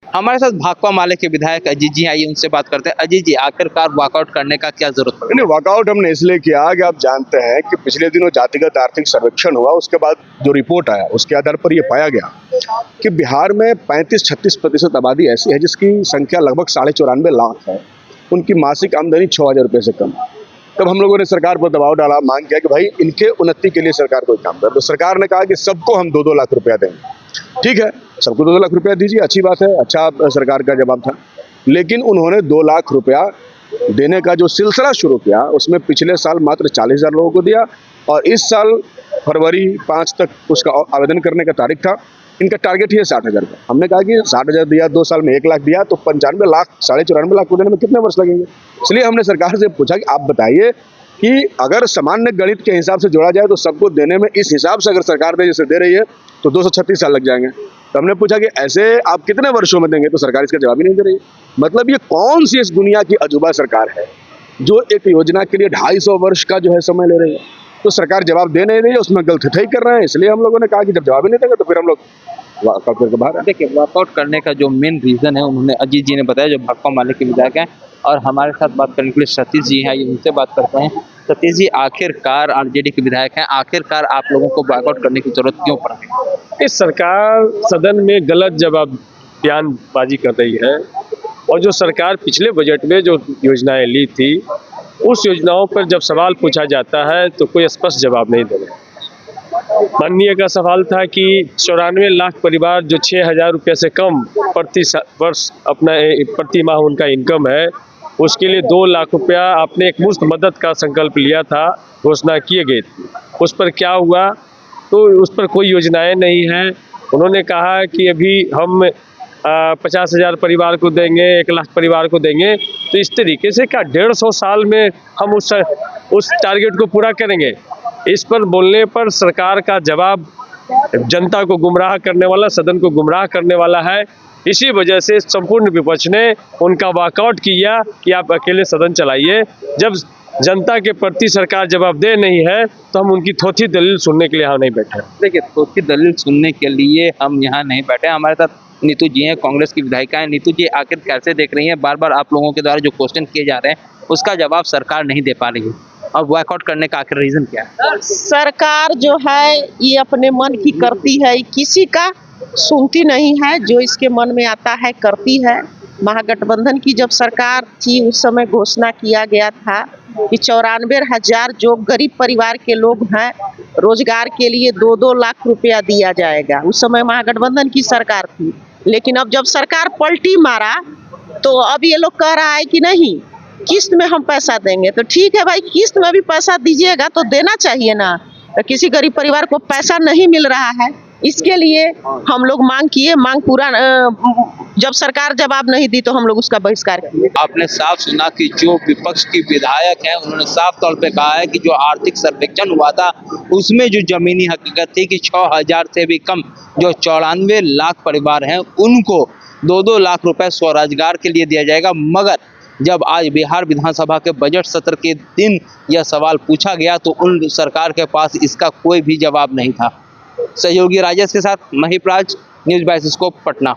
हमारे साथ भाकपा माले के विधायक अजीत जी आइए उनसे बात करते हैं। अजीत जी, आखिरकार वॉकआउट करने का क्या जरूरत पड़ी? नहीं, वॉकआउट हमने इसलिए किया कि आप जानते हैं कि पिछले दिनों जातिगत आर्थिक सर्वेक्षण हुआ, उसके बाद जो रिपोर्ट आया उसके आधार पर यह पाया गया कि बिहार में 35-36% आबादी ऐसी है जिसकी संख्या लगभग 94.5 लाख है। उनकी मासिक आमदनी 6,000 रुपये से कम। तब हम लोगों ने सरकार पर दबाव डाला, मांग किया कि भाई इनके उन्नति के लिए सरकार कोई काम करे। तो सरकार ने कहा कि सबको हम 2-2 लाख रुपया देंगे। ठीक है, सबको 2-2 लाख रुपया दीजिए, अच्छी बात है, अच्छा सरकार का जवाब था। लेकिन उन्होंने 2 लाख रुपया देने का जो सिलसिला शुरू किया उसमें पिछले साल मात्र 40,000 लोगों को दिया और इस साल फरवरी 5 तक उसका आवेदन करने का तारीख था। इनका टारगेट ही है 60,000 का। हमने कहा कि 60,000 दिया, 2 साल में 1 लाख दिया तो 95 लाख 94.5 लाख को देने में कितने वर्ष लगेंगे। इसलिए हमने सरकार से पूछा कि आप बताइए कि अगर सामान्य गणित के हिसाब से जोड़ा जाए तो सबको देने में इस हिसाब से अगर सरकार जैसे दे रही है तो 236 साल लग जाएंगे। तो हमने पूछा कि ऐसे आप कितने वर्षों में देंगे, तो सरकार इसका जवाब ही नहीं दे रही। मतलब ये कौन सी इस दुनिया की अजूबा सरकार है जो एक योजना के लिए 250 वर्ष का जो है समय ले रही है। तो सरकार जवाब दे नहीं रही है, उसमें गलत कर रहे हैं। इसलिए हम लोगों ने कहा कि जब जवाब ही नहीं देंगे तो फिर हम लोग वॉकआउट करके बाहर है। देखिए, वॉकआउट करने का जो मेन रीजन है उन्होंने अजीत जी ने बताया, जो भाकपा माले के विधायक हैं। और हमारे साथ बात करने के लिए सतीश जी हैं, उनसे बात करते हैं। सतीश जी, आखिरकार आरजेडी के विधायक हैं, आखिरकार आप लोगों को वॉकआउट करने की जरूरत क्यों पड़ा? इस सरकार सदन में गलत जवाब बयानबाजी कर रही है और जो सरकार पिछले बजट में जो योजनाएं ली थी उस योजनाओं पर जब सवाल पूछा जाता है तो कोई स्पष्ट जवाब नहीं दे रहे। माननीय का सवाल था कि 94 लाख परिवार जो 6,000 रुपये से कम प्रति वर्ष अपना प्रति माह उनका इनकम है, उसके लिए 2 लाख रुपया आपने एक मुफ्त मदद का संकल्प लिया था, घोषणा किए गए थे। उस पर क्या हुआ? तो उस पर कोई योजनाएं नहीं हैं। उन्होंने कहा कि अभी हम 50,000 परिवार को देंगे, 1 लाख परिवार को देंगे। तो इस तरीके से क्या 150 साल में हम उस टारगेट को पूरा करेंगे? इस पर बोलने पर सरकार का जवाब जनता को गुमराह करने वाला, सदन को गुमराह करने वाला है। इसी वजह से संपूर्ण विपक्ष ने उनका वॉकआउट किया कि आप अकेले सदन चलाइए। जब जनता के प्रति सरकार जवाब दे नहीं है तो हम उनकी थोथी दलील सुनने के लिए यहाँ नहीं बैठे। देखिए, थोथी दलील सुनने के लिए हम यहाँ नहीं बैठे। हमारे साथ नीतू जी हैं, कांग्रेस की विधायिका हैं। नीतू जी, आखिर कैसे देख रही हैं? बार बार आप लोगों के द्वारा जो क्वेश्चन किए जा रहे हैं उसका जवाब सरकार नहीं दे पा रही है, और वॉकआउट करने का आखिर रीजन क्या है? सरकार जो है ये अपने मन की करती है, किसी का सुनती नहीं है। जो इसके मन में आता है करती है। महागठबंधन की जब सरकार थी उस समय घोषणा किया गया था कि 94,000 जो गरीब परिवार के लोग हैं रोजगार के लिए 2-2 लाख रुपया दिया जाएगा। उस समय महागठबंधन की सरकार थी। लेकिन अब जब सरकार पलटी मारा तो अब ये लोग कह रहा है कि नहीं, किस्त में हम पैसा देंगे। तो ठीक है भाई, किस्त में भी पैसा दीजिएगा तो देना चाहिए ना। तो किसी गरीब परिवार को पैसा नहीं मिल रहा है, इसके लिए हम लोग मांग किए। मांग पूरा जब सरकार जवाब नहीं दी तो हम लोग उसका बहिष्कार किए। आपने साफ सुना कि जो विपक्ष की विधायक हैं उन्होंने साफ तौर पे कहा है कि जो आर्थिक सर्वेक्षण हुआ था उसमें जो जमीनी हकीकत थी कि 6,000 से भी कम जो 94 लाख परिवार हैं उनको 2-2 लाख रुपए स्वरोजगार के लिए दिया जाएगा। मगर जब आज बिहार विधानसभा के बजट सत्र के दिन यह सवाल पूछा गया तो उन सरकार के पास इसका कोई भी जवाब नहीं था। सहयोगी राजेश के साथ महिप राज, न्यूज़ 22 स्कोप, पटना।